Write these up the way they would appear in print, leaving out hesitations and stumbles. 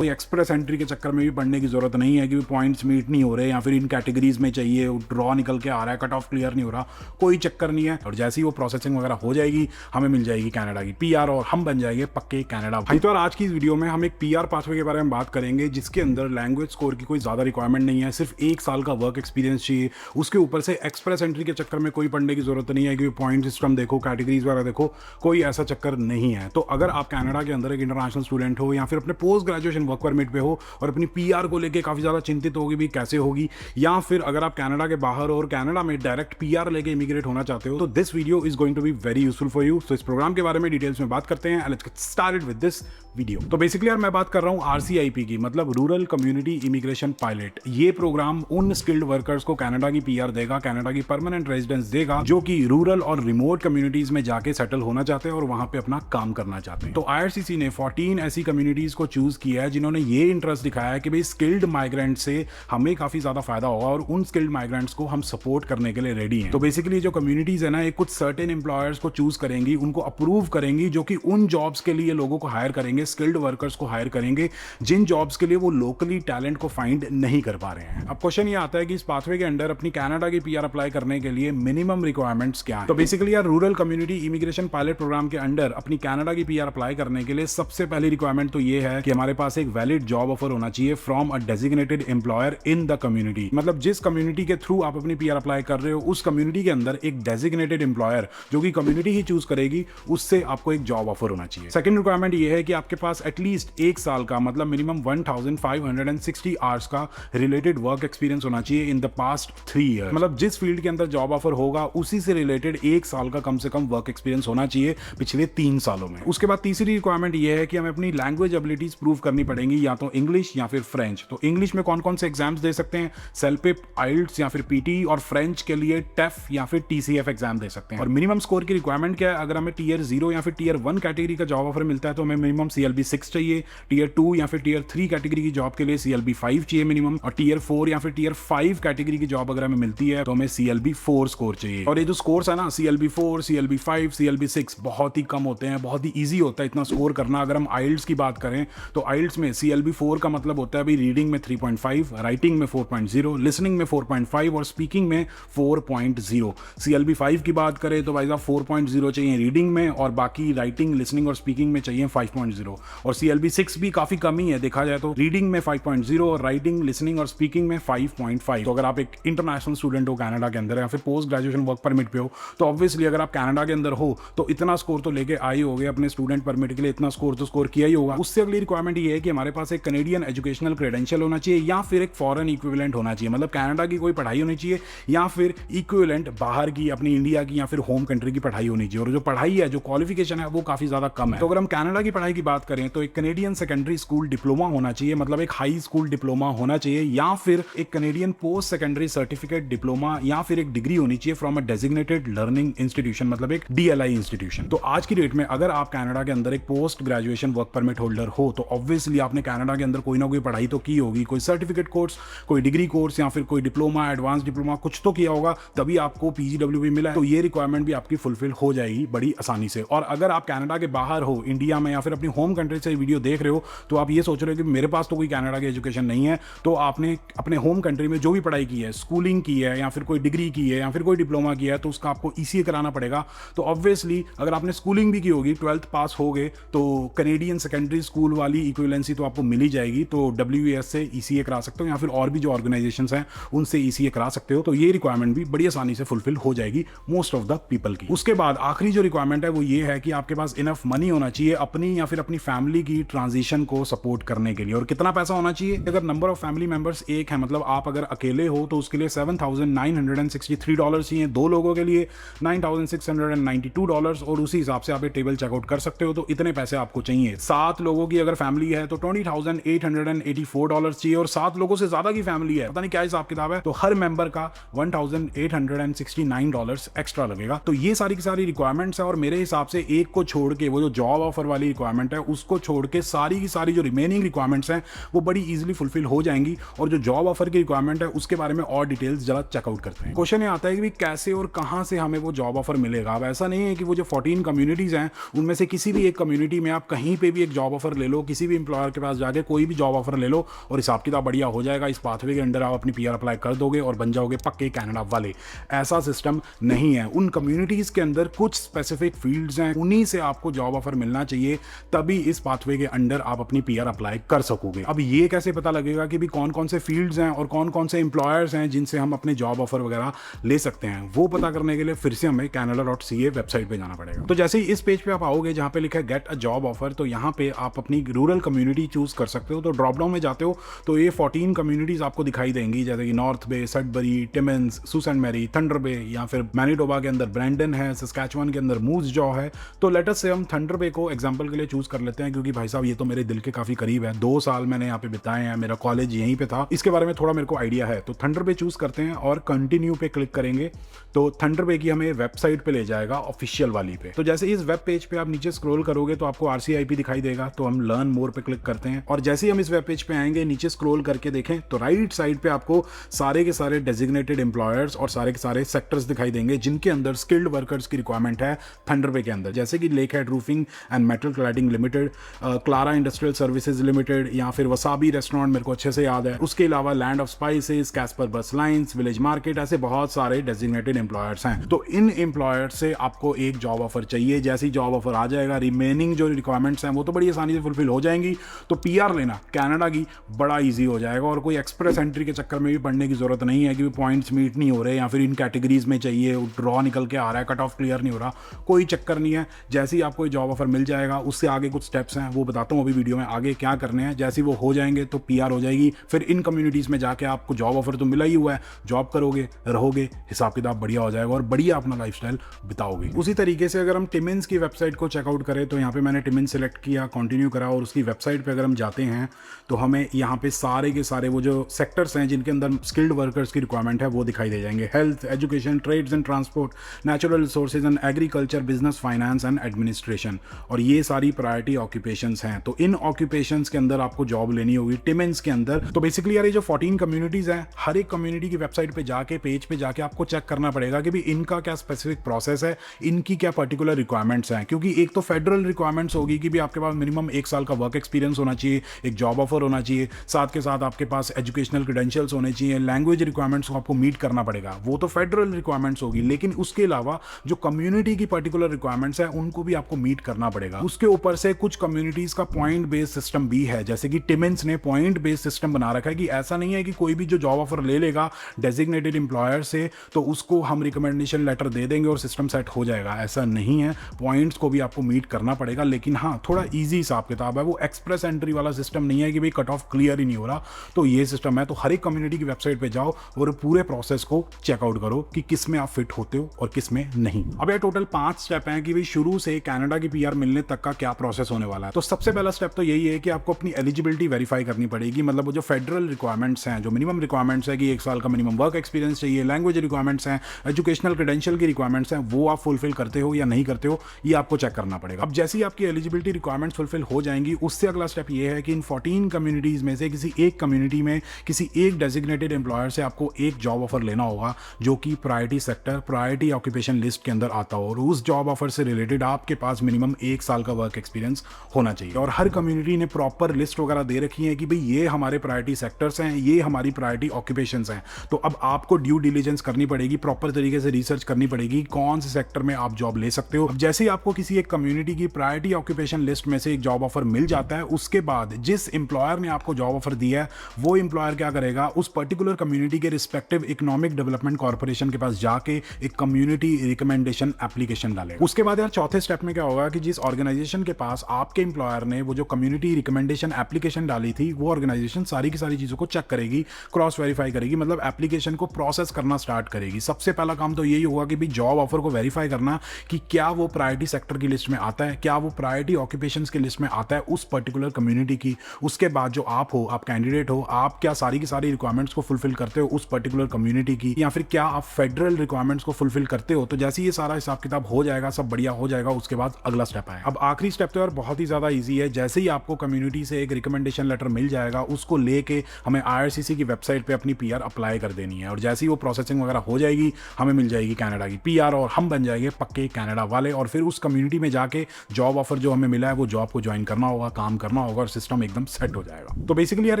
कोई express entry के चक्कर में भी पढ़ने की जरूरत नहीं है कि पॉइंट्स मीट नहीं हो रहे या फिर इन कैटेगरीज में चाहिए, ड्रॉ निकल के आ रहा है, कट ऑफ क्लियर नहीं हो रहा, कोई चक्कर नहीं है। और जैसे ही वो प्रोसेसिंग वगैरह हो जाएगी हमें मिल जाएगी कनाडा की पीआर और हम बन जाएंगे पक्के कनाडा भाई। तो यार आज की इस वीडियो में हम एक पीआर पाथवे के बारे में बात करेंगे जिसके अंदर लैंग्वेज स्कोर की कोई ज्यादा रिक्वायरमेंट नहीं है, सिर्फ 1 साल का वर्क एक्सपीरियंस चाहिए। उसके ऊपर से एक्सप्रेस एंट्री के चक्कर में कोई पढ़ने की जरूरत नहीं है कि पॉइंट सिस्टम देखो, कैटेगरीज वगैरह देखो, कोई ऐसा चक्कर नहीं है। तो अगर आप कनाडा के अंदर एक इंटरनेशनल स्टूडेंट हो या फिर अपने पोस्ट ग्रेजुएशन वर्क परमिट पे हो और अपनी पीआर को लेके काफी ज्यादा चिंतित होगी भी कैसे होगी, या फिर अगर आप कनाडा के बाहर और कनाडा में डायरेक्ट पीआर लेके इमिग्रेट होना चाहते हो, तो this video is going to be very useful for you. तो इस प्रोग्राम के बारे में डिटेल्स में बात करते हैं। Let's get started with this video. तो बेसिकली यार मैं बात कर रहा हूं आरसीआईपी की, मतलब रूरल कम्युनिटी इमिग्रेशन पायलट। ये प्रोग्राम उन स्किल्ड वर्कर्स को कनाडा की पीआर देगा, कनाडा की परमानेंट रेजिडेंस देगा, जो कि रूरल और रिमोट कम्युनिटीज में जाके सेटल होना चाहते हैं और वहां पे अपना काम करना चाहते हैं। तो आईआरसीसी ने 14 ऐसी कम्युनिटीज को चूज किया है जिन्होंने ये इंटरेस्ट दिखाया है कि भाई स्किल्ड माइग्रेंट से हमें काफी ज्यादा फायदा होगा और उन स्किल्ड माइग्रेंट्स को हम सपोर्ट करने के लिए रेडी हैं। तो बेसिकली जो कम्युनिटीज है ना, ये कुछ सर्टेन एम्प्लॉयर्स को चूज करेंगी, उनको अप्रूव करेंगी, जो कि उन जॉब्स के लिए लोगों को हायर करेंगे, स्किल्ड वर्कर्स को हायर करेंगे जिन जॉब्स के लिए वो लोकली टैलेंट को फाइंड नहीं कर पा रहे हैं। अब क्वेश्चन ये आता है कि इस पाथवे के अंदर अपनी कनाडा की पीआर अप्लाई करने के लिए मिनिमम रिक्वायरमेंट्स क्या है। तो बेसिकली यार rural community immigration pilot program के अंडर अपनी कनाडा की पीआर अप्लाई करने के लिए सबसे पहली रिक्वायरमेंट तो ये है कि हमारे पास एक वैलिड जॉब ऑफर होना चाहिए from a designated employer in the community. मतलब जिस कम्युनिटी के थ्रू आप अपनी पीआर अप्लाई कर रहे हो उस कम्युनिटी के अंदर एक डेजिग्नेटेड एम्प्लॉयर जो कि कम्युनिटी ही चूज करेगी, उससे आपको एक जॉब ऑफर होना चाहिए। सेकंड रिक्वायरमेंट ये है कि आपके पास एटलीस्ट 1 साल का, मतलब मिनिमम 1560 आवर्स का रिलेटेड वर्क एक्सपीरियंस होना चाहिए इन द पास्ट 3 ईयर्स। मतलब जिस फील्ड के अंदर जॉब ऑफर होगा उसी से रिलेटेड 1 साल का कम से कम वर्क एक्सपीरियंस होना चाहिए पिछले 3 सालों में। उसके बाद तीसरी रिक्वायरमेंट ये है कि हमें अपनी लैंग्वेज एबिलिटीज प्रूव करनी पड़ेंगी, या तो इंग्लिश या फिर फ्रेंच। तो इंग्लिश में कौन कौन से एग्जाम्स दे सकते हैं, सेल्पिप, आइल्ट्स या फिर पीटी, और फ्रेंच के लिए टेफ या फिर टीसीएफ एग्जाम दे सकते हैं। और मिनिमम स्कोर की रिक्वायरमेंट क्या है, अगर हमें टियर 0 या फिर टियर 1 कैटेगरी का जॉब ऑफर मिलता है तो हमें मिनिमम CLB 6 चाहिए, टियर 2 या फिर टियर 3 कैटेगरी की जॉब के लिए CLB 5 चाहिए मिनिमम, और टियर 4 या फिर टियर 5 कैटेगरी की जॉब अगर हमें मिलती है तो हमें CLB 4 स्कोर चाहिए। और ये जो स्कोर्स है ना, CLB 4, CLB 5, CLB 6 बहुत ही कम होते हैं, बहुत ही ईजी होता है इतना स्कोर करना। अगर हम आइल्ट्स की बात करें तो आइल्ट्स में CLB 4 का मतलब होता है भाई रीडिंग में 3.5, राइटिंग में 4.0, लिसनिंग में 4.5 और स्पीकिंग में 4.0। CLB 5 की बात करें तो भाई साहब 4.0 चाहिए रीडिंग में और बाकी राइटिंग, लिसनिंग और स्पीकिंग में चाहिए 5.0। और CLB 6 भी काफी कम ही है देखा जाए तो, रीडिंग में 5.0 और राइटिंग, लिसनिंग और स्पीकिंग में 5.5। तो अगर आप एक इंटरनेशनल स्टूडेंट हो कनाडा के अंदर या फिर पोस्ट ग्रेजुएशन वर्क परमिट पे हो तो ऑब्वियसली अगर आप कनाडा के अंदर हो तो इतना स्कोर तो लेके आए होगे, अपने स्टूडेंट परमिट के लिए इतना स्कोर तो स्कोर किया ही होगा। उससे अगली रिक्वायरमेंट ये है कि हमारे पास एक कनेडियन एजुकेशनल क्रेडेंशियल होना चाहिए या फिर एक फॉरेन इक्विवेलेंट होना चाहिए। मतलब कनाडा की कोई पढ़ाई होनी चाहिए या फिर इक्विवेलेंट बाहर की, अपनी इंडिया की या फिर होम कंट्री की पढ़ाई होनी चाहिए। और जो पढ़ाई है, जो क्वालिफिकेशन है, वो काफी ज्यादा कम है। तो अगर हम कनाडा की पढ़ाई की बात करें तो एक कनेडियन सेकेंडरी स्कूल डिप्लोमा होना चाहिए, मतलब एक हाई स्कूल डिप्लोमा होना चाहिए, या फिर एक Canadian post secondary certificate diploma, या फिर एक डिग्री होनी चाहिए from a designated learning institution, मतलब एक DLI इंस्टीट्यूशन। तो आज की डेट में अगर आप कनाडा के अंदर एक post graduation work permit holder हो तो ऑब्वियसली आपने कनाडा के अंदर कोई ना कोई पढ़ाई तो की होगी, कोई सर्टिफिकेट कोर्स, कोई डिग्री कोर्स या फिर कोई डिप्लोमा, एडवांस डिप्लोमा, कुछ तो किया होगा, तभी आपको PGWP मिला है। तो ये रिक्वायरमेंट भी आपकी फुलफिल हो जाएगी बड़ी आसानी से। और अगर आप कनाडा के बाहर हो, इंडिया में या फिर अपनी होम कंट्री से वीडियो देख रहे हो, तो आप ये सोच रहे हो कि मेरे पास तो कोई कनाडा की एजुकेशन नहीं है, तो आपने अपने होम कंट्री में जो भी पढ़ाई की है, स्कूलिंग की है या फिर कोई डिग्री की है या फिर कोई डिप्लोमा किया है, तो उसका आपको ECA कराना पड़ेगा। तो ऑब्वियसली अगर आपने स्कूलिंग भी की होगी, 12th पास हो गए, तो कनेडियन सेकेंडरी स्कूल वाली इक्विवेलेंसी तो आपको मिल ही जाएगी। तो WES से ECA करा सकते हो या फिर और भी जो ऑर्गेनाइजेशंस हैं उनसे ECA करा सकते हो। तो ये रिक्वायरमेंट भी बड़ी आसानी से फुलफिल हो जाएगी मोस्ट ऑफ द पीपल की। उसके बाद आखिरी जो रिक्वायरमेंट है वो ये है कि आपके पास इनफ मनी होना चाहिए अपनी या फिर अपनी फैमिली की ट्रांजिशन को सपोर्ट करने के लिए। और कितना पैसा होना चाहिए, अगर नंबर ऑफ फैमिली मेंबर्स 1 है, मतलब आप अगर अकेले हो तो उसके लिए $7,963 चाहिए, 2 लोगों के लिए $9,692 और उसी हिसाब से आप ये टेबल चेकआउट कर सकते हो। तो इतने पैसे आपको चाहिए। 7 लोगों की अगर फैमिली है तो $20,884 चाहिए, और 7 लोगों से ज्यादा की फैमिली है, पता नहीं क्या हिसाब किताब है, तो हर मेंबर का $1,869 एक्स्ट्रा लगेगा। तो ये सारी की सारी रिक्वायरमेंट्स है और मेरे हिसाब से एक को छोड़ के वो जो जॉब ऑफर वाली रिक्वायरमेंट है उसको छोड़ के सारी की सारी जो रिमेनिंग रिक्वायरमेंट्स हैं वो बड़ी ईजिली फुलफिल हो जाएंगी। और जो जॉब ऑफर की रिक्वायरमेंट है उसके बारे में और डिटेल्स जरा चेकआउट करते हैं। क्वेश्चन ये आता है कि भाई कैसे और कहाँ से हमें वो जॉब ऑफर मिलेगा। अब ऐसा नहीं है कि वो जो 14 कम्युनिटीज़ हैं उनमें से किसी भी एक कम्युनिटी में आप कहीं पे भी एक जॉब ऑफर ले लो, किसी भी एम्प्लॉयर के पास जाके कोई भी जॉब ऑफर ले लो और हिसाब किताब बढ़िया हो जाएगा। इस पाथवे के अंडर आप अपनी पीआर अप्लाई कर दोगे और बन जाओगे पक्के कनाडा वाले। ऐसा सिस्टम नहीं है। उन कम्युनिटीज़ के अंदर कुछ स्पेसिफिक फील्ड्स हैं, उन्हीं से आपको जॉब ऑफर मिलना चाहिए, तभी इस पाथवे के अंडर आप अपनी पीआर अप्लाई कर सकोगे। अब ये कैसे पता लगेगा कि भी कौन कौन से फील्ड्स हैं और कौन कौन से एम्प्लॉयर्स हैं जिनसे हम अपने जॉब ऑफर वगैरह ले सकते हैं? वो पता करने के लिए फिर से हमें canada.ca वेबसाइट पे जाना पड़ेगा। तो जैसे ही इस पेज पे आप आओगे जहाँ पे लिखा है गेट अ जॉब ऑफर, तो यहाँ पे आप अपनी रूरल कम्युनिटी चूज कर सकते हो। तो ड्रॉप डाउन में जाते हो तो ये 14 कम्युनिटीज आपको दिखाई देंगी, जैसे कि नॉर्थ बे, सडबरी, टिमन्स, सुसन मैरी, थंडर बे, या फिर मैनीटोबा के अंदर ब्रैंडन है, सस्कैचुअन के अंदर मूस जॉ है। तो लेट अस से हम थंडर बे को एग्जांपल के लिए चूज कर लेते हैं, क्योंकि भाई साहब ये तो मेरे दिल के काफी करीब है। 2 साल मैंने यहाँ पे बिताए हैं, मेरा कॉलेज यहीं पे था, इसके बारे में थोड़ा मेरे को आइडिया है। तो थंडर बे चूज करते हैं और कंटिन्यू पे क्लिक करेंगे तो थंडर बे की हमें वेबसाइट पे ले जाएगा, ऑफिशियल वाली पे। तो जैसे इस वेब पेज पे आप नीचे स्क्रॉल करोगे तो आपको RCIP दिखाई देगा, तो हम लर्न मोर पे क्लिक करते हैं और जैसे ही हम इस वेब पेज पे आएंगे नीचे स्क्रॉल करके देखें तो राइट साइड पे आपको सारे के सारे डेजिग्नेटेड एम्प्लॉयर्स और सारे के सारे सेक्टर्स दिखाई देंगे जिनके अंदर स्किल्ड वर्कर्स की रिक्वायरमेंट है थंडर बे के अंदर, जैसे कि lake head roofing and metal cladding limited, Clara industrial services limited, या फिर वसाबी रेस्टोरेंट मेरे को अच्छे से याद है। उसके अलावा लैंड ऑफ स्पाइसेस, कैस्पर बस लाइन्स, विलेज मार्केट, ऐसे बहुत सारे डेजिग्नेटेड एम्प्लॉयर्स हैं। तो इन एम्प्लॉयर्स से आपको एक जॉब ऑफर चाहिए। जैसे ही जॉब ऑफर आ जाएगा, रिमेनिंग जो रिक्वायरमेंट्स हैं वो तो बड़ी आसानी से फुलफिल हो जाएंगी। तो पीआर लेना कनाडा की बड़ा इजी हो जाएगा और कोई एक्सप्रेस एंट्री के चक्कर में भी पढ़ने की जरूरत नहीं है कि पॉइंट्स मीट नहीं हो रहे या फिर इन कैटेगरीज में चाहिए, ड्रॉ निकल के आ रहा है, कट ऑफ क्लियर नहीं हो रहा, कोई चक्कर नहीं है। जैसे ही आपको जॉब ऑफर मिल जाएगा उससे आगे कुछ स्टेप्स हैं वो बताता हूँ अभी वीडियो में आगे क्या करने हैं। जैसे वो हो जाएंगे तो पीआर हो जाएगी। फिर इन कम्युनिटीज में जाके आपको जॉब ऑफर तो मिला ही हुआ है, जॉब करोगे, रहोगे, हिसाब किताब बढ़िया हो जाएगा और बढ़िया अपना लाइफस्टाइल बिताओगे। उसी तरीके से अगर हम टिमिन्स की वेबसाइट को चेकआउट करें तो यहाँ पे मैंने टिमिन्स सेलेक्ट किया, कंटिन्यू करा और उसकी वेबसाइट पे अगर हम जाते हैं तो हमें यहाँ पे सारे के सारे वो जो सेक्टर्स हैं जिनके अंदर स्किल्ड वर्कर्स की रिक्वायरमेंट है वो दिखाई दे जाएंगे। Health, education, trades and transport, natural resources and agriculture, business, finance and administration, और ये सारी प्रायोरिटी ऑक्यूपेशंस हैं। तो इन ऑक्यूपेशंस के अंदर आपको जॉब लेनी होगी टिमिन्स के अंदर। तो बेसिकली यार ये जो 14 कम्युनिटीज हैं, हर एक कम्युनिटी की वेबसाइट पे जाके, पेज पे जाके आपको चेक करना पड़ेगा कि भी इनका क्या स्पेसिफिक प्रोसेस है, इनकी क्या पर्टिकुलर रिक्वायरमेंट्स हैं। क्योंकि एक तो फेडरल रिक्वायरमेंट्स होगी कि भी आपके पास मिनिमम 1 साल का वर्क एक्सपीरियंस होना चाहिए, एक जॉब ऑफर होना चाहिए, साथ के साथ आपके पास एजुकेशनल क्रेडेंशियल्स होने चाहिए, लैंग्वेज रिक्वायरमेंट्स को आपको मीट करना पड़ेगा, वो तो फेडरल रिक्वायरमेंट्स होगी। लेकिन उसके अलावा जो कम्युनिटी की पर्टिकुलर रिक्वायरमेंट्स है उनको भी आपको मीट करना पड़ेगा। उसके ऊपर से कुछ कम्युनिटीज का पॉइंट बेस्ड सिस्टम भी है, जैसे कि टिमिन्स ने पॉइंट बेस्ड सिस्टम बना रखा है कि ऐसा नहीं है कि कोई भी जो जॉब ऑफर ले लेगा डेजिग्नेटेड एम्प्लॉयर से तो उसको हम रिकमेंडेशन लेटर दे देंगे और सिस्टम सेट हो जाएगा। ऐसा नहीं है, पॉइंट्स को भी आपको मीट करना पड़ेगा। लेकिन हाँ, थोड़ा ईजी हिसाब किताब है, वो एक्सप्रेस एंट्री वाला सिस्टम नहीं है कि भाई कट ऑफ क्लियर ही नहीं हो रहा। तो ये सिस्टम है। तो हर एक कम्युनिटी की वेबसाइट पे जाओ और पूरे प्रोसेस को चेकआउट करो कि किस में आप फिट होते हो और किस में नहीं। अब ये टोटल 5 स्टेप हैं कि भाई शुरू से कनाडा की पीआर मिलने तक का क्या प्रोसेस होने वाला है। तो सबसे पहला स्टेप तो यही है कि आपको अपनी एलिजिबिलिटी वेरीफाई करनी पड़ेगी। मतलब वो जो फेडरल रिक्वायरमेंट्स हैं, जो मिनिमम रिक्वायरमेंट्स है कि 1 साल का मिनिमम वर्क एक्सपीरियंस चाहिए, लैंग्वेज रिक्वायरमेंट्स हैं, एजुकेशनल क्रेडेंशियल की रिक्वायरमेंट्स हैं, वो आप फुलफिल करते हो या नहीं करते हो, ये आपको चेक करना पड़ेगा। अब जैसे ही आपकी एलिजिबिलिटी रिक्वायरमेंट्स फुलफिल हो जाएंगी, उससे अगला स्टेप ये है कि इन 14 कम्युनिटीज में से किसी एक कम्युनिटी में किसी एक डेजिग्नेटेड एम्प्लॉयर से आपको एक जॉब ऑफर लेना होगा जो कि priority sector, priority occupation list के अंदर आता हो और उस जॉब ऑफर से रिलेटेड आपके पास मिनिमम 1 साल का वर्क एक्सपीरियंस होना चाहिए। और हर कम्युनिटी ने प्रॉपर लिस्ट वगैरह दे रखी है कि भाई ये हमारे प्रायोरिटी सेक्टर्स हैं, ये हमारी प्रायोरिटी ऑक्यूपेशंस हैं। तो अब आपको ड्यू डिलीजेंस करनी पड़ेगी, प्रॉपर तरीके से रिसर्च करनी पड़ेगी कौन से सेक्टर में आप जॉब ले सकते हो। अब जैसे ही आपको किसी एक कम्युनिटी की प्रायोरिटी ऑक्यूपेशन लिस्ट में से एक जॉब ऑफर मिल जाता है, उसके बाद जिस एम्प्लॉयर ने आपको जॉब ऑफर दिया है वो एम्प्लॉयर क्या करेगा, उस पर्टिकुलर कम्युनिटी के रिस्पेक्टिव इकोनॉमिक डेवलपमेंट कॉर्पोरेशन के पास जाके एक कम्युनिटी रिकमेंडेशन एप्लीकेशन डालेगा। उसके बाद यार चौथे स्टेप में क्या होगा कि जिस ऑर्गेनाइजेशन के पास आपके एम्प्लॉयर ने वो जो कम्युनिटी रिकमेंडेशन एप्लीकेशन डाली थी, वो ऑर्गेनाइजेशन सारी की सारी चीजों को चेक करेगी, क्रॉस वेरीफाई करेगी, मतलब एप्लीकेशन को प्रोसेस करना स्टार्ट करेगी। सबसे पहला काम तो यही होगा कि भी जॉब ऑफर को वेरीफाई करना कि क्या वो प्रायोरिटी सेक्टर की लिस्ट में आता है, क्या वो प्रायोरिटी ऑक्यूपेशंस की लिस्ट में आता है उस पर्टिकुलर कम्युनिटी की। उसके बाद जो आप हो, आप कैंडिडेट हो, आप क्या सारी की सारी रिक्वायरमेंट्स को फुलफिल करते हो उस पर्टिकुलर कम्युनिटी की, या फिर क्या आप फेडरल रिक्वायरमेंट्स को फुलफिल करते हो। तो जैसे ये सारा हिसाब किताब हो जाएगा, सब बढ़िया हो जाएगा, उसके बाद अगला स्टेप है। अब आखिरी स्टेप तो यार प्रोसीजर बहुत ही ज़्यादा ईजी है। जैसे ही आपको कम्युनिटी से एक रिकमेंडेशन लेटर मिल जाएगा, उसको लेके हमें IRCC की वेबसाइट पे अपनी PR अप्लाई कर देनी है, और जैसे ही वो प्रोसेसिंग वगैरह हो जाएगी हमें मिल जाएगी कनाडा की PR और हम बन जाएंगे पक्के कनाडा वाले। और फिर उस कम्युनिटी में जाके जॉब ऑफर जो हमें मिला है वो जॉब को ज्वाइन करना होगा, काम करना होगा और सिस्टम एकदम सेट हो जाएगा। तो बेसिकली यार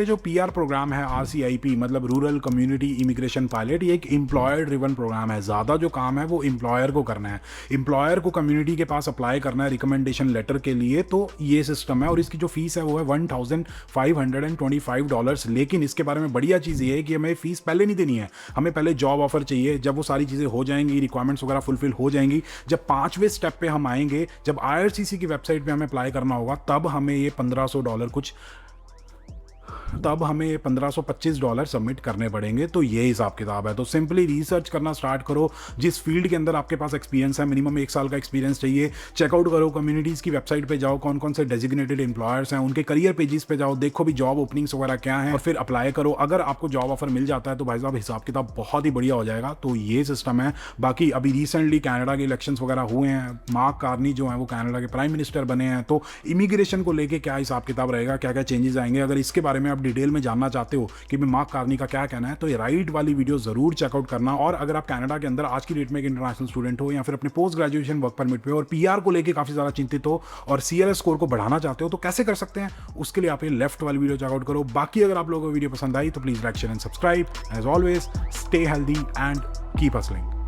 ये जो PR प्रोग्राम है RCIP मतलब रूरल कम्युनिटी इमिग्रेशन पायलट, ये एक एम्प्लॉयर ड्रिवन प्रोग्राम है। ज़्यादा जो काम है वो एम्प्लॉयर को करना है, एम्प्लॉयर को कम्युनिटी के पास अप्लाई करना है रिकमेंडेशन लेटर के लिए। तो ये सिस्टम है और इसकी जो फीस है वो है $1,525। लेकिन इसके बारे में बढ़िया चीज़ ये है कि हमें फीस पहले नहीं देनी है, हमें पहले जॉब ऑफर चाहिए। जब वो सारी चीज़ें हो जाएंगी, रिक्वायरमेंट्स वगैरह फुलफिल हो जाएंगी, जब 5वें स्टेप पे हम आएंगे, जब IRCC की वेबसाइट पे हमें अप्लाई करना होगा, तब हमें ये $1,525 सबमिट करने पड़ेंगे। तो ये हिसाब किताब है। तो सिंपली रिसर्च करना स्टार्ट करो, जिस फील्ड के अंदर आपके पास एक्सपीरियंस है, मिनिमम 1 साल का एक्सपीरियंस चाहिए। चेकआउट करो, कम्युनिटीज़ की वेबसाइट पे जाओ, कौन कौन से डेजिग्नेटेड एम्प्लॉयर्स हैं, उनके करियर पेजेस पे जाओ, देखो भी जॉब ओपनिंग्स वगैरह क्या हैं, और फिर अप्लाई करो। अगर आपको जॉब ऑफर मिल जाता है तो भाई साहब हिसाब किताब बहुत ही बढ़िया हो जाएगा। तो ये सिस्टम है। बाकी अभी रिसेंटली कनाडा के इलेक्शंस वगैरह हुए हैं, मार्क कार्नी जो हैं वो कनाडा के प्राइम मिनिस्टर बने हैं। तो इमिग्रेशन को लेके क्या हिसाब किताब रहेगा, क्या क्या चेंजेस आएंगे, अगर इसके बारे में आप डिटेल में जानना चाहते हो कि मैं मार्क कार्नी का क्या कहना है, तो ये राइट वाली वीडियो जरूर चेकआउट करना। और अगर आप कनाडा के अंदर आज की डेट में एक इंटरनेशनल स्टूडेंट हो या फिर अपने पोस्ट ग्रेजुएशन वर्क परमिट पे और PR को लेके काफी ज्यादा चिंतित हो और CLS स्कोर को बढ़ाना चाहते हो, तो कैसे कर सकते हैं, उसके लिए आप ये लेफ्ट वाली वीडियो चेकआउट करो। बाकी अगर आप लोगों को वीडियो पसंद आई तो please like share and subscribe. As always stay healthy and keep hustling.